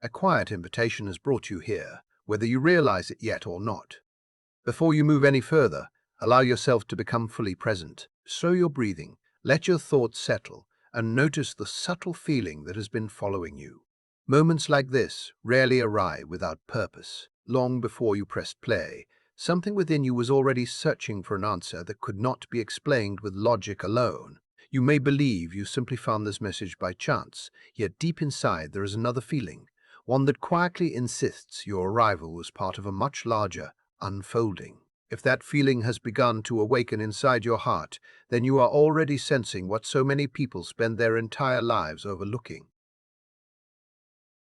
A quiet invitation has brought you here, whether you realize it yet or not. Before you move any further, allow yourself to become fully present. Slow your breathing, let your thoughts settle, and notice the subtle feeling that has been following you. Moments like this rarely arrive without purpose. Long before you pressed play, something within you was already searching for an answer that could not be explained with logic alone. You may believe you simply found this message by chance, yet deep inside there is another feeling, one that quietly insists your arrival was part of a much larger unfolding. If that feeling has begun to awaken inside your heart, then you are already sensing what so many people spend their entire lives overlooking.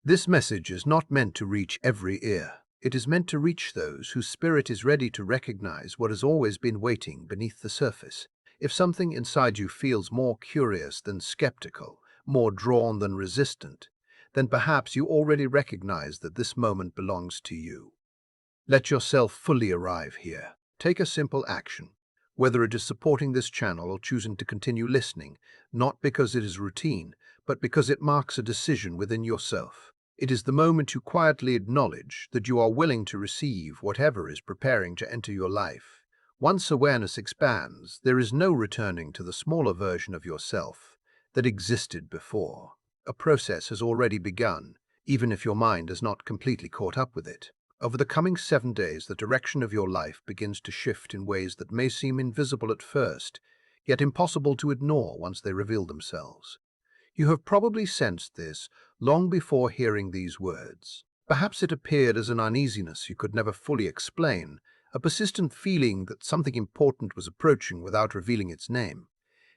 This message is not meant to reach every ear. It is meant to reach those whose spirit is ready to recognize what has always been waiting beneath the surface. If something inside you feels more curious than skeptical, more drawn than resistant, then perhaps you already recognize that this moment belongs to you. Let yourself fully arrive here. Take a simple action, whether it is supporting this channel or choosing to continue listening, not because it is routine, but because it marks a decision within yourself. It is the moment you quietly acknowledge that you are willing to receive whatever is preparing to enter your life. Once awareness expands, there is no returning to the smaller version of yourself that existed before. A process has already begun, even if your mind has not completely caught up with it. Over the coming 7 days, the direction of your life begins to shift in ways that may seem invisible at first, yet impossible to ignore once they reveal themselves. You have probably sensed this long before hearing these words. Perhaps it appeared as an uneasiness you could never fully explain, a persistent feeling that something important was approaching without revealing its name.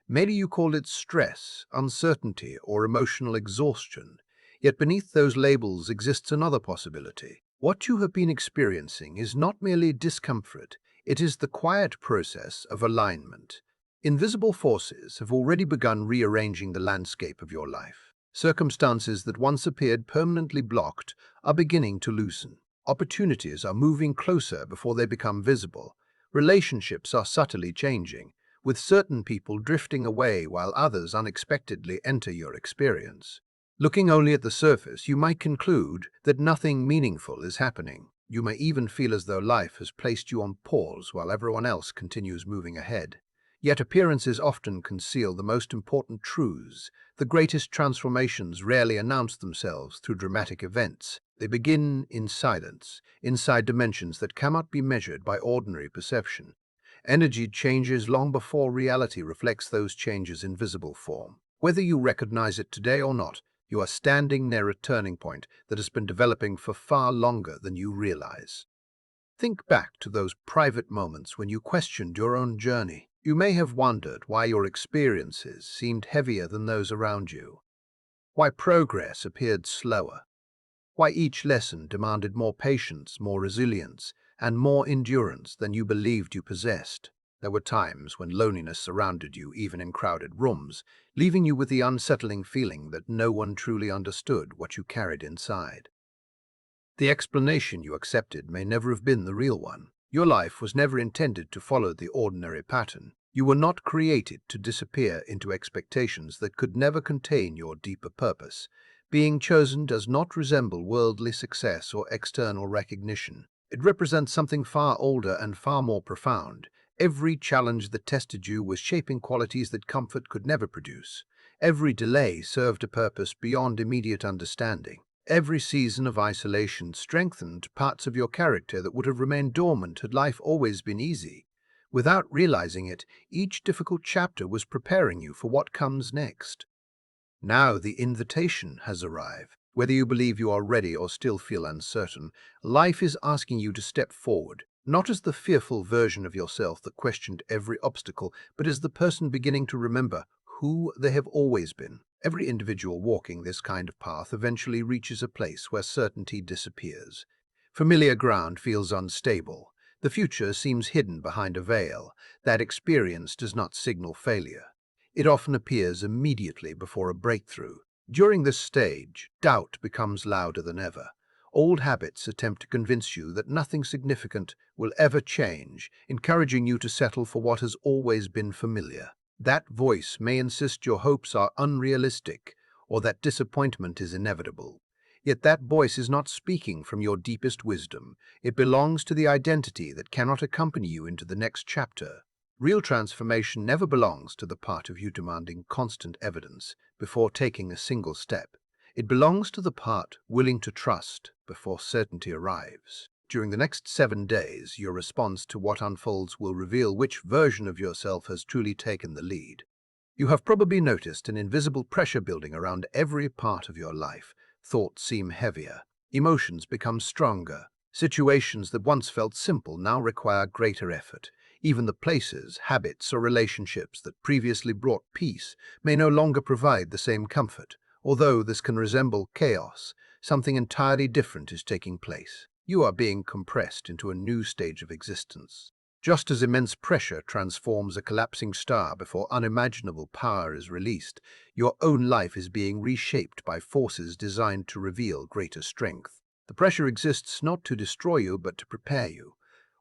Maybe you called it stress, uncertainty, or emotional exhaustion. Yet beneath those labels exists another possibility. What you have been experiencing is not merely discomfort, it is the quiet process of alignment. Invisible forces have already begun rearranging the landscape of your life. Circumstances that once appeared permanently blocked are beginning to loosen. Opportunities are moving closer before they become visible. Relationships are subtly changing, with certain people drifting away while others unexpectedly enter your experience. Looking only at the surface, you might conclude that nothing meaningful is happening. You may even feel as though life has placed you on pause while everyone else continues moving ahead. Yet appearances often conceal the most important truths. The greatest transformations rarely announce themselves through dramatic events. They begin in silence, inside dimensions that cannot be measured by ordinary perception. Energy changes long before reality reflects those changes in visible form. Whether you recognize it today or not, you are standing near a turning point that has been developing for far longer than you realize. Think back to those private moments when you questioned your own journey. You may have wondered why your experiences seemed heavier than those around you, why progress appeared slower, why each lesson demanded more patience, more resilience, and more endurance than you believed you possessed. There were times when loneliness surrounded you, even in crowded rooms, leaving you with the unsettling feeling that no one truly understood what you carried inside. The explanation you accepted may never have been the real one. Your life was never intended to follow the ordinary pattern. You were not created to disappear into expectations that could never contain your deeper purpose. Being chosen does not resemble worldly success or external recognition. It represents something far older and far more profound. Every challenge that tested you was shaping qualities that comfort could never produce. Every delay served a purpose beyond immediate understanding. Every season of isolation strengthened parts of your character that would have remained dormant had life always been easy. Without realizing it, each difficult chapter was preparing you for what comes next. Now the invitation has arrived. Whether you believe you are ready or still feel uncertain, life is asking you to step forward, not as the fearful version of yourself that questioned every obstacle, but as the person beginning to remember who they have always been. Every individual walking this kind of path eventually reaches a place where certainty disappears. Familiar ground feels unstable. The future seems hidden behind a veil. That experience does not signal failure. It often appears immediately before a breakthrough. During this stage, doubt becomes louder than ever. Old habits attempt to convince you that nothing significant will ever change, encouraging you to settle for what has always been familiar. That voice may insist your hopes are unrealistic or that disappointment is inevitable. Yet that voice is not speaking from your deepest wisdom. It belongs to the identity that cannot accompany you into the next chapter. Real transformation never belongs to the part of you demanding constant evidence before taking a single step. It belongs to the part willing to trust before certainty arrives. During the next 7 days, your response to what unfolds will reveal which version of yourself has truly taken the lead. You have probably noticed an invisible pressure building around every part of your life. Thoughts seem heavier, emotions become stronger. Situations that once felt simple now require greater effort. Even the places, habits, or relationships that previously brought peace may no longer provide the same comfort. Although this can resemble chaos, something entirely different is taking place. You are being compressed into a new stage of existence. Just as immense pressure transforms a collapsing star before unimaginable power is released, your own life is being reshaped by forces designed to reveal greater strength. The pressure exists not to destroy you, but to prepare you.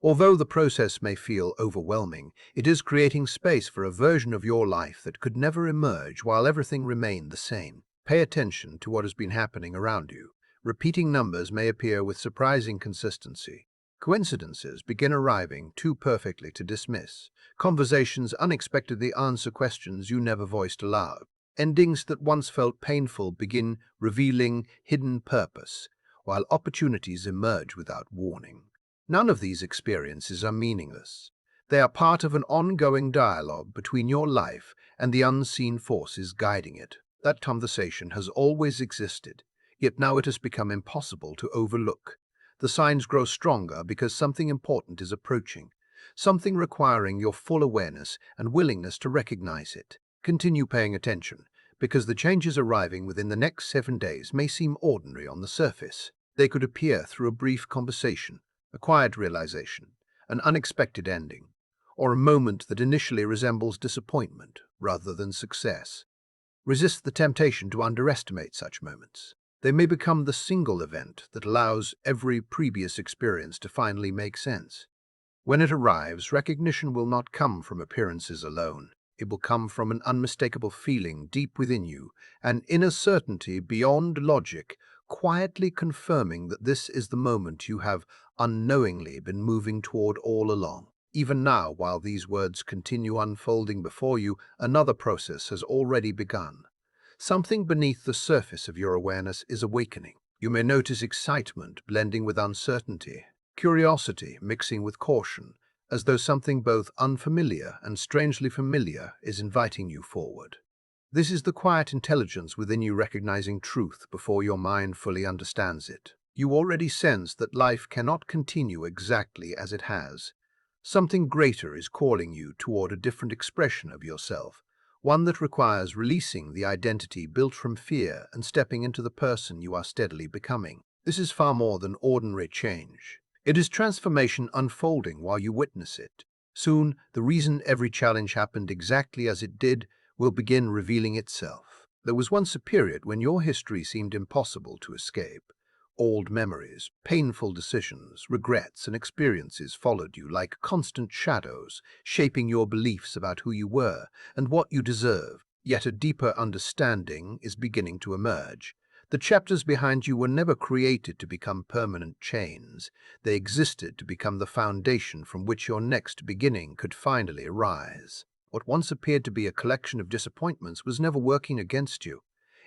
Although the process may feel overwhelming, it is creating space for a version of your life that could never emerge while everything remained the same. Pay attention to what has been happening around you. Repeating numbers may appear with surprising consistency. Coincidences begin arriving too perfectly to dismiss. Conversations unexpectedly answer questions you never voiced aloud. Endings that once felt painful begin revealing hidden purpose, while opportunities emerge without warning. None of these experiences are meaningless. They are part of an ongoing dialogue between your life and the unseen forces guiding it. That conversation has always existed, yet now it has become impossible to overlook. The signs grow stronger because something important is approaching, something requiring your full awareness and willingness to recognize it. Continue paying attention, because the changes arriving within the next 7 days may seem ordinary on the surface. They could appear through a brief conversation, a quiet realization, an unexpected ending, or a moment that initially resembles disappointment rather than success. Resist the temptation to underestimate such moments. They may become the single event that allows every previous experience to finally make sense. When it arrives, recognition will not come from appearances alone. It will come from an unmistakable feeling deep within you, an inner certainty beyond logic, quietly confirming that this is the moment you have unknowingly been moving toward all along. Even now, while these words continue unfolding before you, another process has already begun. Something beneath the surface of your awareness is awakening. You may notice excitement blending with uncertainty, curiosity mixing with caution, as though something both unfamiliar and strangely familiar is inviting you forward. This is the quiet intelligence within you recognizing truth before your mind fully understands it. You already sense that life cannot continue exactly as it has. Something greater is calling you toward a different expression of yourself, one that requires releasing the identity built from fear and stepping into the person you are steadily becoming. This is far more than ordinary change. It is transformation unfolding while you witness it. Soon, the reason every challenge happened exactly as it did will begin revealing itself. There was once a period when your history seemed impossible to escape. Old memories, painful decisions, regrets, and experiences followed you like constant shadows, shaping your beliefs about who you were and what you deserve. Yet a deeper understanding is beginning to emerge. The chapters behind you were never created to become permanent chains. They existed to become the foundation from which your next beginning could finally arise. What once appeared to be a collection of disappointments was never working against you.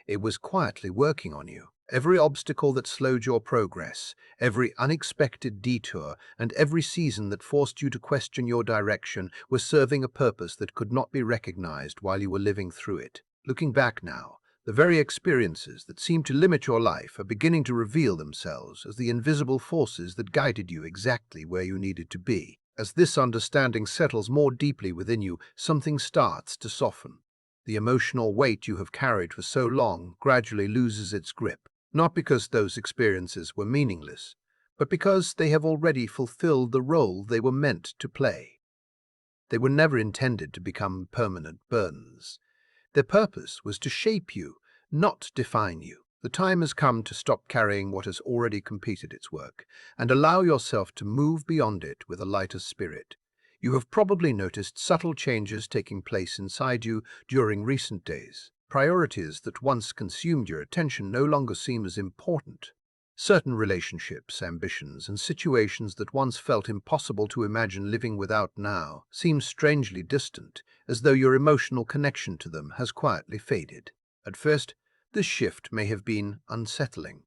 It was quietly working on you. Every obstacle that slowed your progress, every unexpected detour, and every season that forced you to question your direction was serving a purpose that could not be recognized while you were living through it. Looking back now, the very experiences that seemed to limit your life are beginning to reveal themselves as the invisible forces that guided you exactly where you needed to be. As this understanding settles more deeply within you, something starts to soften. The emotional weight you have carried for so long gradually loses its grip, not because those experiences were meaningless, but because they have already fulfilled the role they were meant to play. They were never intended to become permanent burdens. Their purpose was to shape you, not define you. The time has come to stop carrying what has already completed its work and allow yourself to move beyond it with a lighter spirit. You have probably noticed subtle changes taking place inside you during recent days. Priorities that once consumed your attention no longer seem as important. Certain relationships, ambitions, and situations that once felt impossible to imagine living without now seem strangely distant, as though your emotional connection to them has quietly faded. At first, this shift may have been unsettling.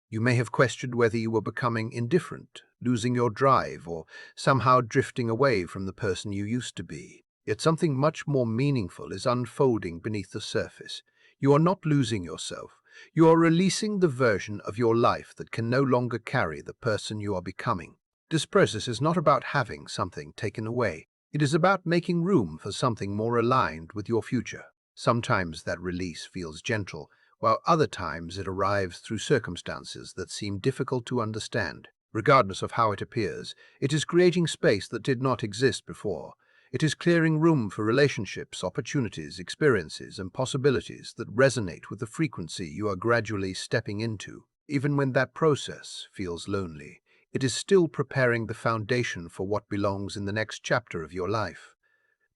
You may have questioned whether you were becoming indifferent, losing your drive, or somehow drifting away from the person you used to be. Yet something much more meaningful is unfolding beneath the surface. You are not losing yourself. You are releasing the version of your life that can no longer carry the person you are becoming. This process is not about having something taken away. It is about making room for something more aligned with your future. Sometimes that release feels gentle, while other times it arrives through circumstances that seem difficult to understand. Regardless of how it appears, it is creating space that did not exist before. It is clearing room for relationships, opportunities, experiences, and possibilities that resonate with the frequency you are gradually stepping into. Even when that process feels lonely, it is still preparing the foundation for what belongs in the next chapter of your life.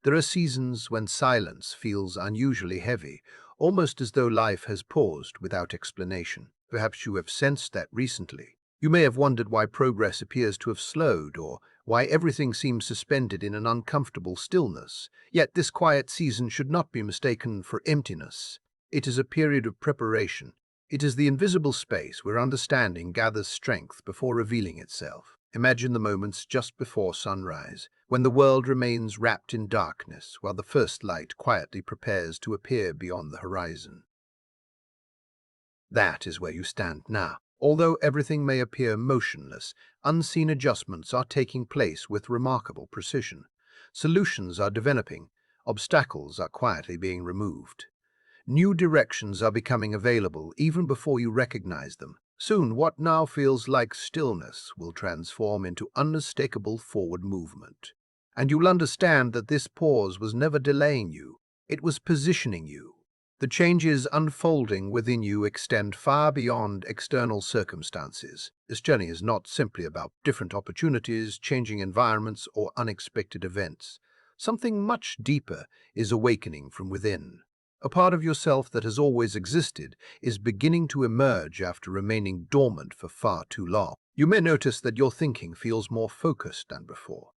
There are seasons when silence feels unusually heavy, almost as though life has paused without explanation. Perhaps you have sensed that recently. You may have wondered why progress appears to have slowed, or why everything seems suspended in an uncomfortable stillness. Yet this quiet season should not be mistaken for emptiness. It is a period of preparation. It is the invisible space where understanding gathers strength before revealing itself. Imagine the moments just before sunrise, when the world remains wrapped in darkness while the first light quietly prepares to appear beyond the horizon. That is where you stand now. Although everything may appear motionless, unseen adjustments are taking place with remarkable precision. Solutions are developing, obstacles are quietly being removed. New directions are becoming available even before you recognize them. Soon, what now feels like stillness will transform into unmistakable forward movement. And you'll understand that this pause was never delaying you, it was positioning you. The changes unfolding within you extend far beyond external circumstances. This journey is not simply about different opportunities, changing environments, or unexpected events. Something much deeper is awakening from within. A part of yourself that has always existed is beginning to emerge after remaining dormant for far too long. You may notice that your thinking feels more focused than before.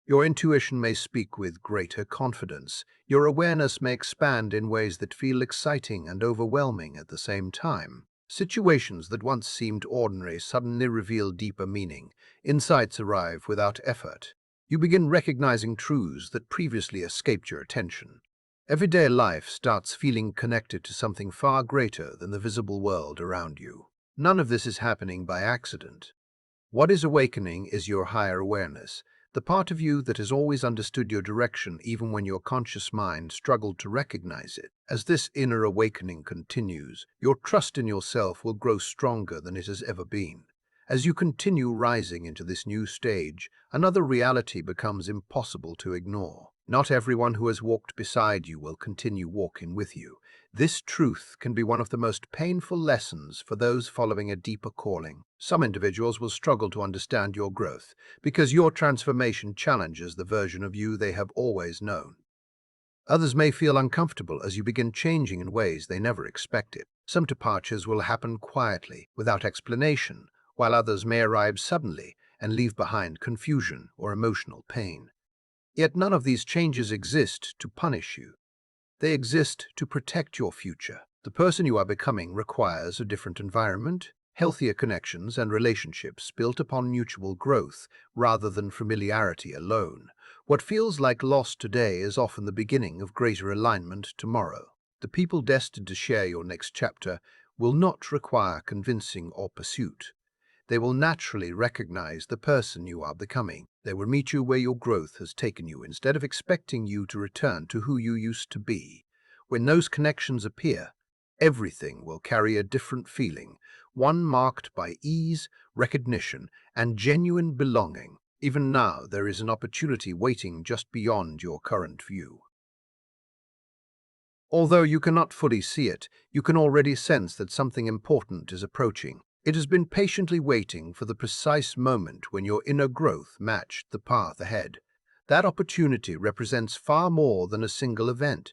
Your intuition may speak with greater confidence. Your awareness may expand in ways that feel exciting and overwhelming at the same time. Situations that once seemed ordinary suddenly reveal deeper meaning. Insights arrive without effort. You begin recognizing truths that previously escaped your attention. Everyday life starts feeling connected to something far greater than the visible world around you. None of this is happening by accident. What is awakening is your higher awareness, the part of you that has always understood your direction even when your conscious mind struggled to recognize it. As this inner awakening continues, your trust in yourself will grow stronger than it has ever been. As you continue rising into this new stage, another reality becomes impossible to ignore. Not everyone who has walked beside you will continue walking with you. This truth can be one of the most painful lessons for those following a deeper calling. Some individuals will struggle to understand your growth because your transformation challenges the version of you they have always known. Others may feel uncomfortable as you begin changing in ways they never expected. Some departures will happen quietly, without explanation, while others may arrive suddenly and leave behind confusion or emotional pain. Yet none of these changes exist to punish you. They exist to protect your future. The person you are becoming requires a different environment, healthier connections and relationships built upon mutual growth rather than familiarity alone. What feels like loss today is often the beginning of greater alignment tomorrow. The people destined to share your next chapter will not require convincing or pursuit. They will naturally recognize the person you are becoming. They will meet you where your growth has taken you instead of expecting you to return to who you used to be. When those connections appear, everything will carry a different feeling, one marked by ease, recognition, and genuine belonging. Even now, there is an opportunity waiting just beyond your current view. Although you cannot fully see it, you can already sense that something important is approaching. It has been patiently waiting for the precise moment when your inner growth matched the path ahead. That opportunity represents far more than a single event.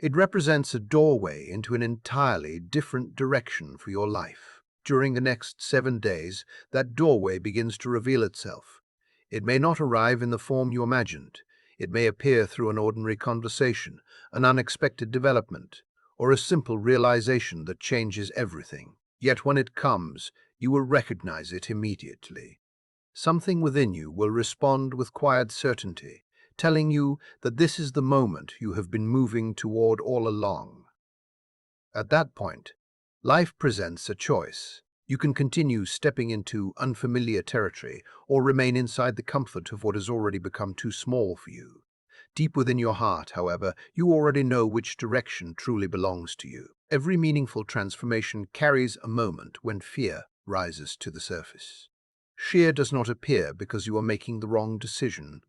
It represents a doorway into an entirely different direction for your life. During the next 7 days, that doorway begins to reveal itself. It may not arrive in the form you imagined. It may appear through an ordinary conversation, an unexpected development, or a simple realization that changes everything. Yet when it comes, you will recognize it immediately. Something within you will respond with quiet certainty, telling you that this is the moment you have been moving toward all along. At that point, life presents a choice. You can continue stepping into unfamiliar territory or remain inside the comfort of what has already become too small for you. Deep within your heart, however, you already know which direction truly belongs to you. Every meaningful transformation carries a moment when fear rises to the surface. Fear does not appear because you are making the wrong decision.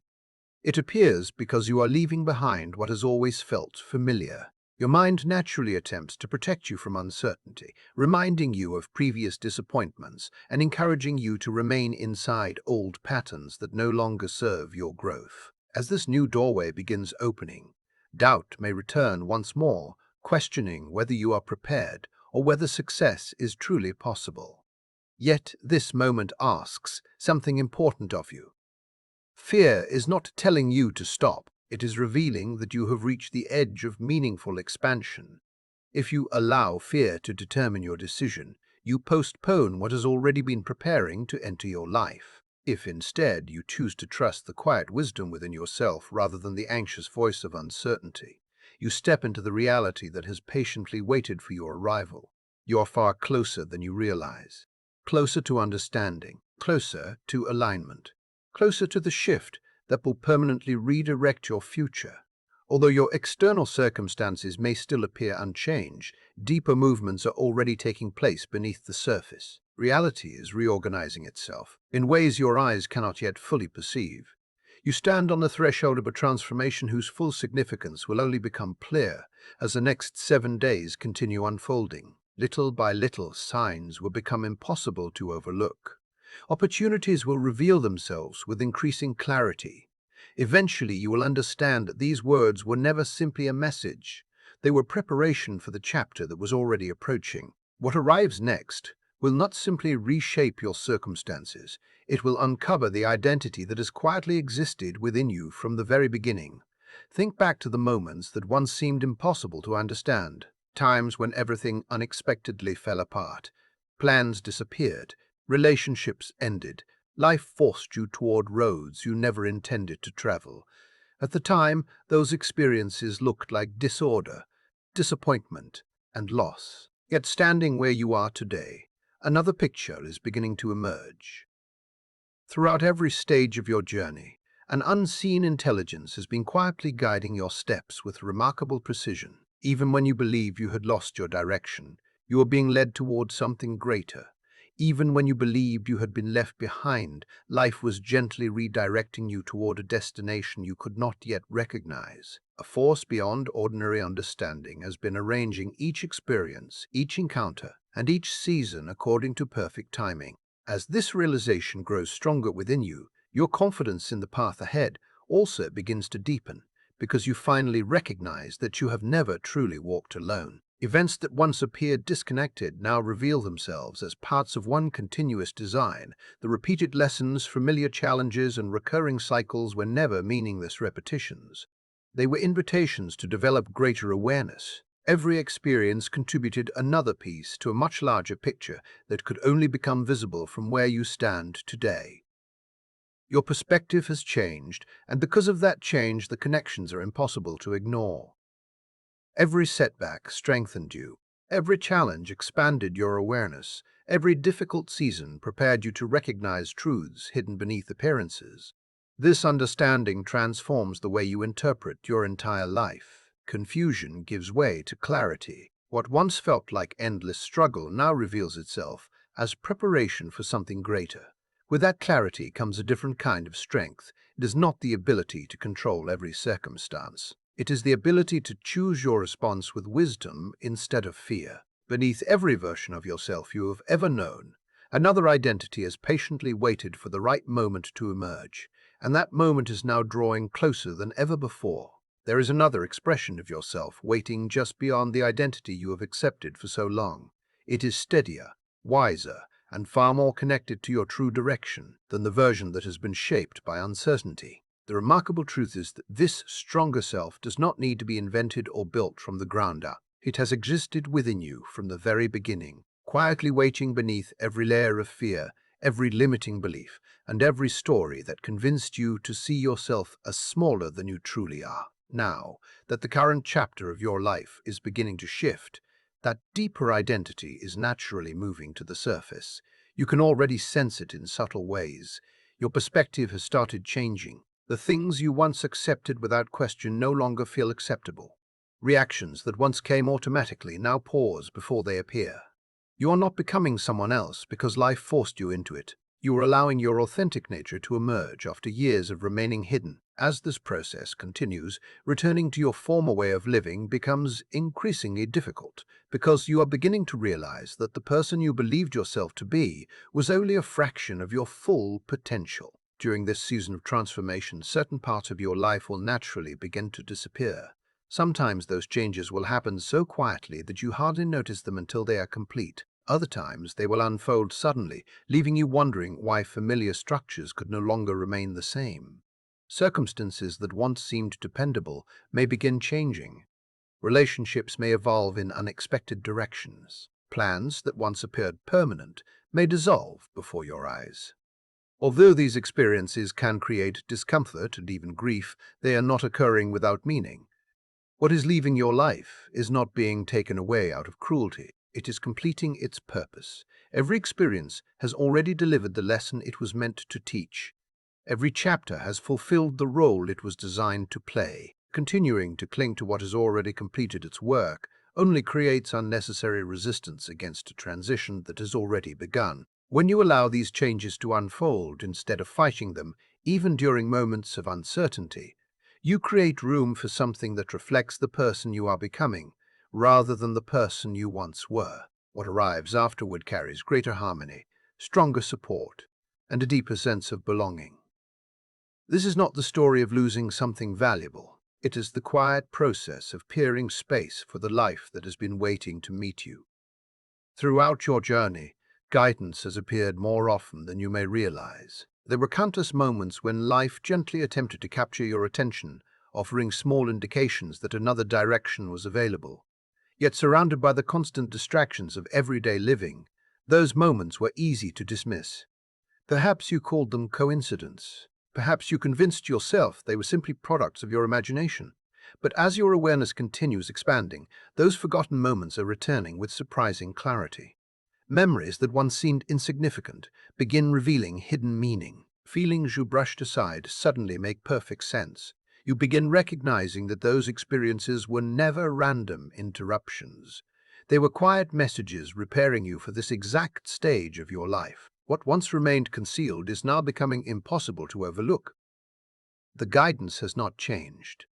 It appears because you are leaving behind what has always felt familiar. Your mind naturally attempts to protect you from uncertainty, reminding you of previous disappointments and encouraging you to remain inside old patterns that no longer serve your growth. As this new doorway begins opening, doubt may return once more, questioning whether you are prepared or whether success is truly possible. Yet this moment asks something important of you. Fear is not telling you to stop. It is revealing that you have reached the edge of meaningful expansion. If you allow fear to determine your decision, you postpone what has already been preparing to enter your life. If instead you choose to trust the quiet wisdom within yourself rather than the anxious voice of uncertainty, you step into the reality that has patiently waited for your arrival. You are far closer than you realize. Closer to understanding, closer to alignment, closer to the shift that will permanently redirect your future. Although your external circumstances may still appear unchanged, deeper movements are already taking place beneath the surface. Reality is reorganizing itself in ways your eyes cannot yet fully perceive. You stand on the threshold of a transformation whose full significance will only become clear as the next 7 days continue unfolding. Little by little, signs will become impossible to overlook. Opportunities will reveal themselves with increasing clarity. Eventually, you will understand that these words were never simply a message. They were preparation for the chapter that was already approaching. What arrives next will not simply reshape your circumstances. It will uncover the identity that has quietly existed within you from the very beginning. Think back to the moments that once seemed impossible to understand, times when everything unexpectedly fell apart. Plans disappeared, relationships ended, life forced you toward roads you never intended to travel. At the time, those experiences looked like disorder, disappointment, and loss. Yet standing where you are today, another picture is beginning to emerge. Throughout every stage of your journey, an unseen intelligence has been quietly guiding your steps with remarkable precision. Even when you believe you had lost your direction, you are being led toward something greater. Even when you believed you had been left behind, life was gently redirecting you toward a destination you could not yet recognize. A force beyond ordinary understanding has been arranging each experience, each encounter, and each season according to perfect timing. As this realization grows stronger within you, your confidence in the path ahead also begins to deepen, because you finally recognize that you have never truly walked alone. Events that once appeared disconnected now reveal themselves as parts of one continuous design. The repeated lessons, familiar challenges, and recurring cycles were never meaningless repetitions. They were invitations to develop greater awareness. Every experience contributed another piece to a much larger picture that could only become visible from where you stand today. Your perspective has changed, and because of that change, the connections are impossible to ignore. Every setback strengthened you. Every challenge expanded your awareness. Every difficult season prepared you to recognize truths hidden beneath appearances. This understanding transforms the way you interpret your entire life. Confusion gives way to clarity. What once felt like endless struggle now reveals itself as preparation for something greater. With that clarity comes a different kind of strength. It is not the ability to control every circumstance. It is the ability to choose your response with wisdom instead of fear. Beneath every version of yourself you have ever known, another identity has patiently waited for the right moment to emerge, and that moment is now drawing closer than ever before. There is another expression of yourself waiting just beyond the identity you have accepted for so long. It is steadier, wiser, and far more connected to your true direction than the version that has been shaped by uncertainty. The remarkable truth is that this stronger self does not need to be invented or built from the ground up. It has existed within you from the very beginning, quietly waiting beneath every layer of fear, every limiting belief, and every story that convinced you to see yourself as smaller than you truly are. Now that the current chapter of your life is beginning to shift, that deeper identity is naturally moving to the surface. You can already sense it in subtle ways. Your perspective has started changing. The things you once accepted without question no longer feel acceptable. Reactions that once came automatically now pause before they appear. You are not becoming someone else because life forced you into it. You are allowing your authentic nature to emerge after years of remaining hidden. As this process continues, returning to your former way of living becomes increasingly difficult because you are beginning to realize that the person you believed yourself to be was only a fraction of your full potential. During this season of transformation, certain parts of your life will naturally begin to disappear. Sometimes those changes will happen so quietly that you hardly notice them until they are complete. Other times they will unfold suddenly, leaving you wondering why familiar structures could no longer remain the same. Circumstances that once seemed dependable may begin changing. Relationships may evolve in unexpected directions. Plans that once appeared permanent may dissolve before your eyes. Although these experiences can create discomfort and even grief, they are not occurring without meaning. What is leaving your life is not being taken away out of cruelty. It is completing its purpose. Every experience has already delivered the lesson it was meant to teach. Every chapter has fulfilled the role it was designed to play. Continuing to cling to what has already completed its work only creates unnecessary resistance against a transition that has already begun. When you allow these changes to unfold instead of fighting them, even during moments of uncertainty, you create room for something that reflects the person you are becoming, rather than the person you once were. What arrives afterward carries greater harmony, stronger support, and a deeper sense of belonging. This is not the story of losing something valuable. It is the quiet process of clearing space for the life that has been waiting to meet you. Throughout your journey, guidance has appeared more often than you may realize. There were countless moments when life gently attempted to capture your attention, offering small indications that another direction was available. Yet surrounded by the constant distractions of everyday living, those moments were easy to dismiss. Perhaps you called them coincidence. Perhaps you convinced yourself they were simply products of your imagination. But as your awareness continues expanding, those forgotten moments are returning with surprising clarity. Memories that once seemed insignificant begin revealing hidden meaning. Feelings you brushed aside suddenly make perfect sense. You begin recognizing that those experiences were never random interruptions. They were quiet messages preparing you for this exact stage of your life. What once remained concealed is now becoming impossible to overlook. The guidance has not changed.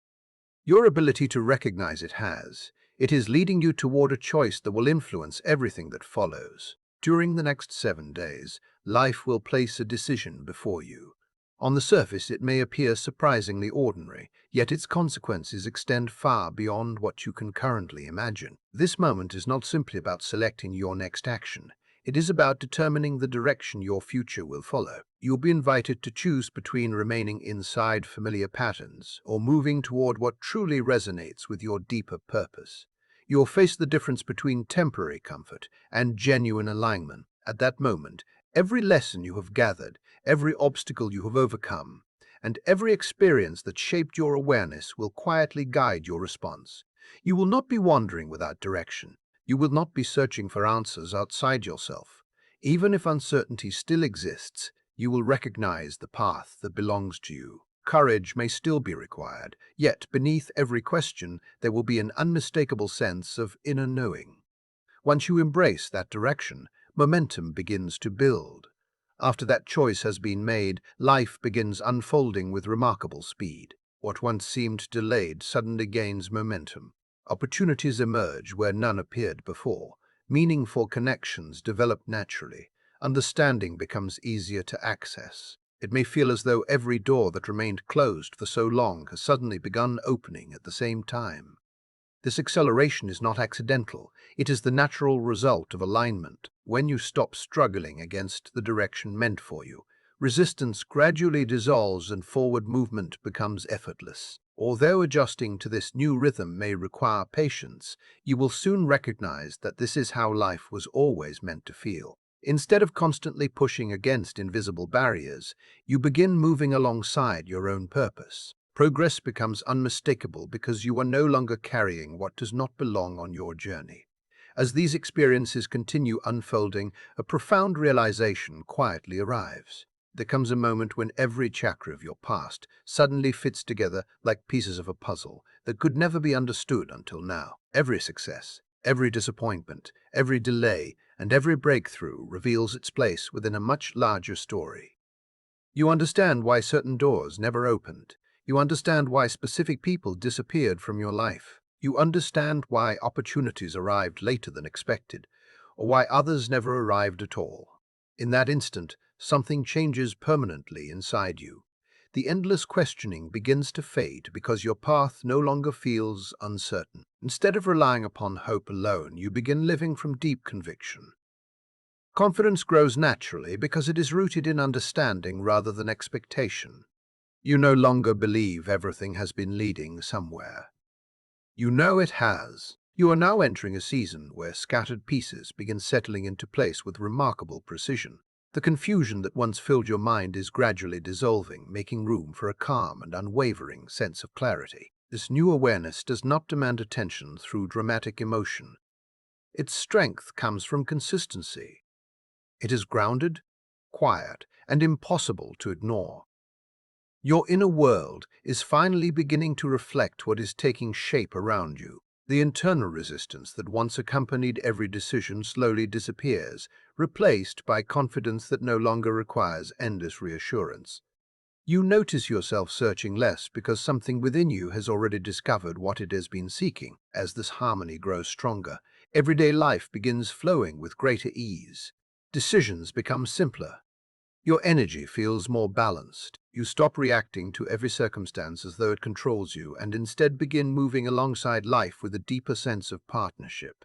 Your ability to recognize it has. It is leading you toward a choice that will influence everything that follows. During the next 7 days, life will place a decision before you. On the surface, it may appear surprisingly ordinary, yet its consequences extend far beyond what you can currently imagine. This moment is not simply about selecting your next action. It is about determining the direction your future will follow. You'll be invited to choose between remaining inside familiar patterns or moving toward what truly resonates with your deeper purpose. You'll face the difference between temporary comfort and genuine alignment. At that moment, every lesson you have gathered, every obstacle you have overcome, and every experience that shaped your awareness will quietly guide your response. You will not be wandering without direction. You will not be searching for answers outside yourself. Even if uncertainty still exists, you will recognize the path that belongs to you. Courage may still be required, yet beneath every question there will be an unmistakable sense of inner knowing. Once you embrace that direction, momentum begins to build. After that choice has been made, life begins unfolding with remarkable speed. What once seemed delayed suddenly gains momentum. Opportunities emerge where none appeared before. Meaningful connections develop naturally. Understanding becomes easier to access. It may feel as though every door that remained closed for so long has suddenly begun opening at the same time. This acceleration is not accidental. It is the natural result of alignment. When you stop struggling against the direction meant for you, resistance gradually dissolves and forward movement becomes effortless. Although adjusting to this new rhythm may require patience, you will soon recognize that this is how life was always meant to feel. Instead of constantly pushing against invisible barriers, you begin moving alongside your own purpose. Progress becomes unmistakable because you are no longer carrying what does not belong on your journey. As these experiences continue unfolding, a profound realization quietly arrives. There comes a moment when every chapter of your past suddenly fits together like pieces of a puzzle that could never be understood until now. Every success, every disappointment, every delay, and every breakthrough reveals its place within a much larger story. You understand why certain doors never opened. You understand why specific people disappeared from your life. You understand why opportunities arrived later than expected, or why others never arrived at all. In that instant, something changes permanently inside you. The endless questioning begins to fade because your path no longer feels uncertain. Instead of relying upon hope alone, you begin living from deep conviction. Confidence grows naturally because it is rooted in understanding rather than expectation. You no longer believe everything has been leading somewhere. You know it has. You are now entering a season where scattered pieces begin settling into place with remarkable precision. The confusion that once filled your mind is gradually dissolving, making room for a calm and unwavering sense of clarity. This new awareness does not demand attention through dramatic emotion. Its strength comes from consistency. It is grounded, quiet, and impossible to ignore. Your inner world is finally beginning to reflect what is taking shape around you. The internal resistance that once accompanied every decision slowly disappears, replaced by confidence that no longer requires endless reassurance. You notice yourself searching less because something within you has already discovered what it has been seeking. As this harmony grows stronger, everyday life begins flowing with greater ease. Decisions become simpler. Your energy feels more balanced. You stop reacting to every circumstance as though it controls you and instead begin moving alongside life with a deeper sense of partnership.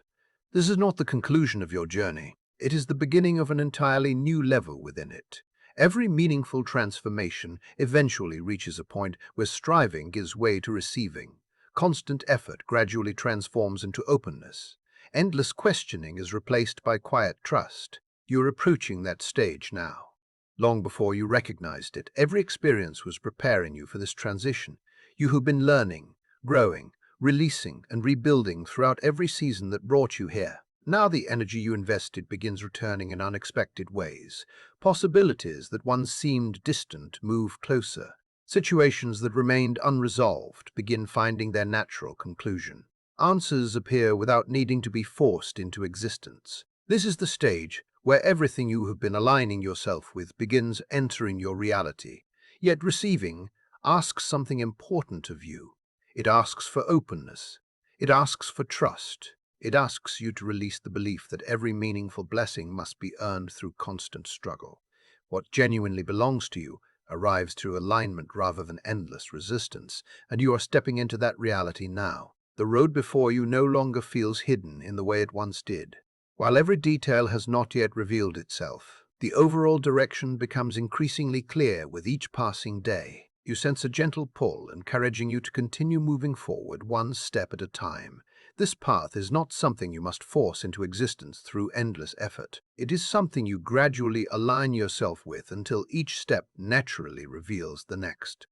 This is not the conclusion of your journey. It is the beginning of an entirely new level within it. Every meaningful transformation eventually reaches a point where striving gives way to receiving. Constant effort gradually transforms into openness. Endless questioning is replaced by quiet trust. You're approaching that stage now. Long before you recognized it, every experience was preparing you for this transition. You have been learning, growing, releasing, and rebuilding throughout every season that brought you here. Now the energy you invested begins returning in unexpected ways. Possibilities that once seemed distant move closer. Situations that remained unresolved begin finding their natural conclusion. Answers appear without needing to be forced into existence. This is the stage where everything you have been aligning yourself with begins entering your reality. Yet receiving asks something important of you. It asks for openness. It asks for trust. It asks you to release the belief that every meaningful blessing must be earned through constant struggle. What genuinely belongs to you arrives through alignment rather than endless resistance, and you are stepping into that reality now. The road before you no longer feels hidden in the way it once did. While every detail has not yet revealed itself, the overall direction becomes increasingly clear with each passing day. You sense a gentle pull encouraging you to continue moving forward one step at a time. This path is not something you must force into existence through endless effort. It is something you gradually align yourself with until each step naturally reveals the next.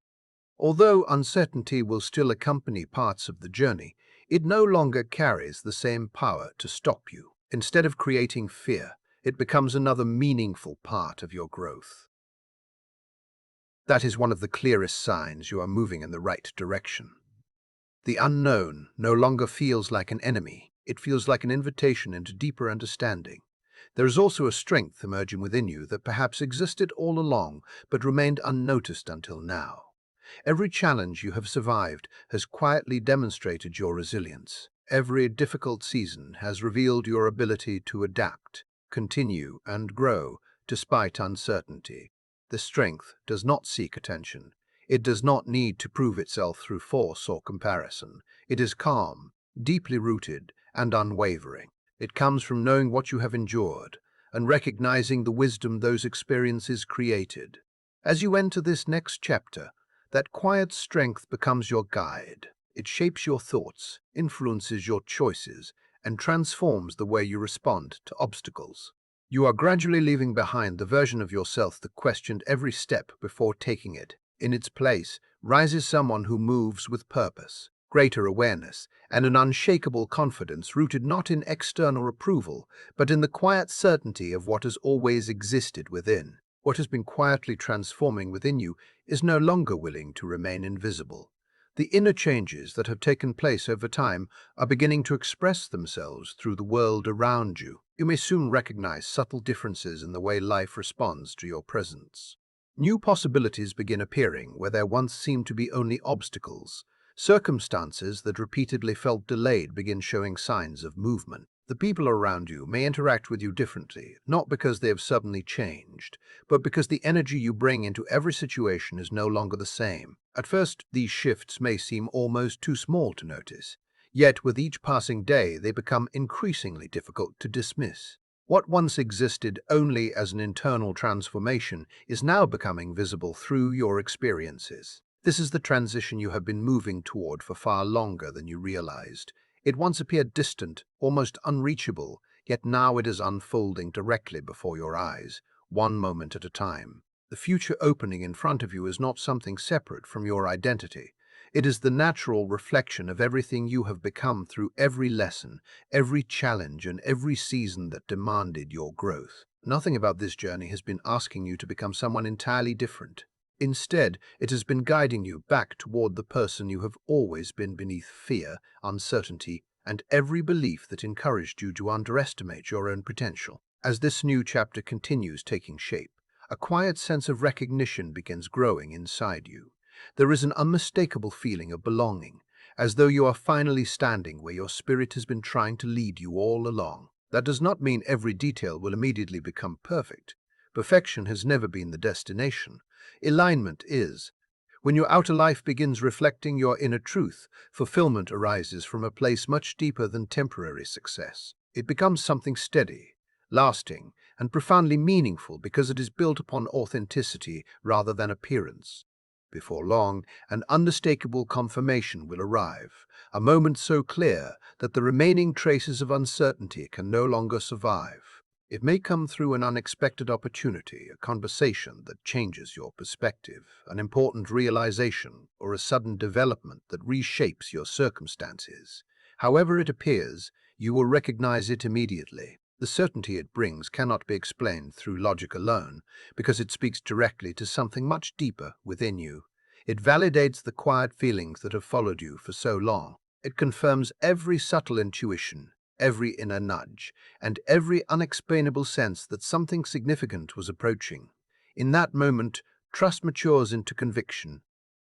Although uncertainty will still accompany parts of the journey, it no longer carries the same power to stop you. Instead of creating fear, it becomes another meaningful part of your growth. That is one of the clearest signs you are moving in the right direction. The unknown no longer feels like an enemy. It feels like an invitation into deeper understanding. There is also a strength emerging within you that perhaps existed all along but remained unnoticed until now. Every challenge you have survived has quietly demonstrated your resilience. Every difficult season has revealed your ability to adapt, continue, and grow despite uncertainty. The strength does not seek attention. It does not need to prove itself through force or comparison. It is calm, deeply rooted, and unwavering. It comes from knowing what you have endured and recognizing the wisdom those experiences created. As you enter this next chapter, that quiet strength becomes your guide. It shapes your thoughts, influences your choices, and transforms the way you respond to obstacles. You are gradually leaving behind the version of yourself that questioned every step before taking it. In its place rises someone who moves with purpose, greater awareness, and an unshakable confidence rooted not in external approval, but in the quiet certainty of what has always existed within. What has been quietly transforming within you is no longer willing to remain invisible. The inner changes that have taken place over time are beginning to express themselves through the world around you. You may soon recognize subtle differences in the way life responds to your presence. New possibilities begin appearing where there once seemed to be only obstacles. Circumstances that repeatedly felt delayed begin showing signs of movement. The people around you may interact with you differently, not because they have suddenly changed, but because the energy you bring into every situation is no longer the same. At first, these shifts may seem almost too small to notice, yet with each passing day they become increasingly difficult to dismiss. What once existed only as an internal transformation is now becoming visible through your experiences. This is the transition you have been moving toward for far longer than you realized. It once appeared distant, almost unreachable, yet now it is unfolding directly before your eyes, one moment at a time. The future opening in front of you is not something separate from your identity. It is the natural reflection of everything you have become through every lesson, every challenge, and every season that demanded your growth. Nothing about this journey has been asking you to become someone entirely different. Instead, it has been guiding you back toward the person you have always been beneath fear, uncertainty, and every belief that encouraged you to underestimate your own potential. As this new chapter continues taking shape, a quiet sense of recognition begins growing inside you. There is an unmistakable feeling of belonging, as though you are finally standing where your spirit has been trying to lead you all along. That does not mean every detail will immediately become perfect. Perfection has never been the destination. Alignment is. When your outer life begins reflecting your inner truth, fulfillment arises from a place much deeper than temporary success. It becomes something steady, lasting, and profoundly meaningful because it is built upon authenticity rather than appearance. Before long, an unmistakable confirmation will arrive, a moment so clear that the remaining traces of uncertainty can no longer survive. It may come through an unexpected opportunity, a conversation that changes your perspective, an important realization, or a sudden development that reshapes your circumstances. However it appears, you will recognize it immediately. The certainty it brings cannot be explained through logic alone, because it speaks directly to something much deeper within you. It validates the quiet feelings that have followed you for so long. It confirms every subtle intuition, every inner nudge, and every unexplainable sense that something significant was approaching. In that moment, trust matures into conviction.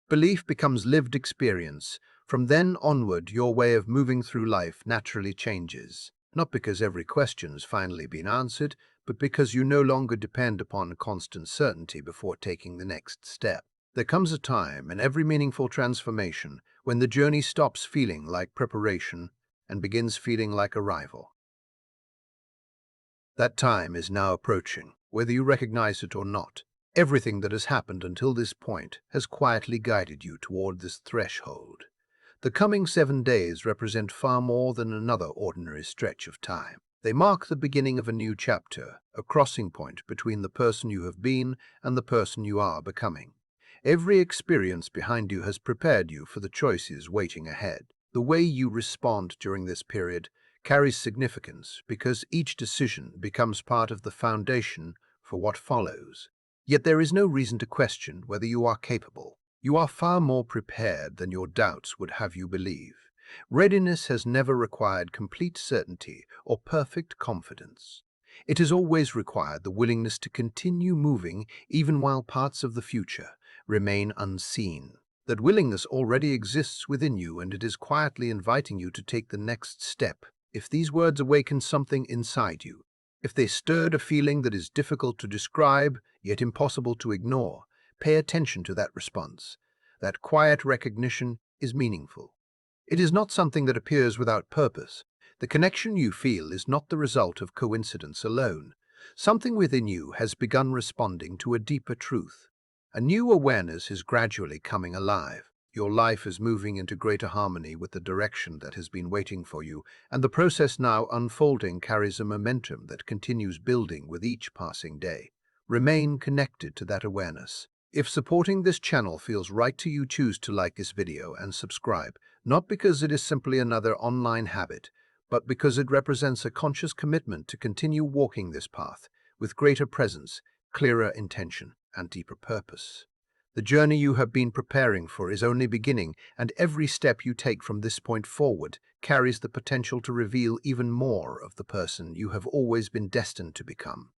Belief becomes lived experience. From then onward, your way of moving through life naturally changes. Not because every question has finally been answered, but because you no longer depend upon constant certainty before taking the next step. There comes a time in every meaningful transformation when the journey stops feeling like preparation and begins feeling like arrival. That time is now approaching, whether you recognize it or not. Everything that has happened until this point has quietly guided you toward this threshold. The coming 7 days represent far more than another ordinary stretch of time. They mark the beginning of a new chapter, a crossing point between the person you have been and the person you are becoming. Every experience behind you has prepared you for the choices waiting ahead. The way you respond during this period carries significance because each decision becomes part of the foundation for what follows. Yet there is no reason to question whether you are capable. You are far more prepared than your doubts would have you believe. Readiness has never required complete certainty or perfect confidence. It has always required the willingness to continue moving even while parts of the future remain unseen. That willingness already exists within you, and it is quietly inviting you to take the next step. If these words awaken something inside you, If they stirred a feeling that is difficult to describe, yet impossible to ignore, pay attention to that response. That quiet recognition is meaningful. It is not something that appears without purpose. The connection you feel is not the result of coincidence alone. Something within you has begun responding to a deeper truth. A new awareness is gradually coming alive. Your life is moving into greater harmony with the direction that has been waiting for you, and the process now unfolding carries a momentum that continues building with each passing day. Remain connected to that awareness. If supporting this channel feels right to you, choose to like this video and subscribe, not because it is simply another online habit, but because it represents a conscious commitment to continue walking this path with greater presence, clearer intention, and deeper purpose. The journey you have been preparing for is only beginning, and every step you take from this point forward carries the potential to reveal even more of the person you have always been destined to become.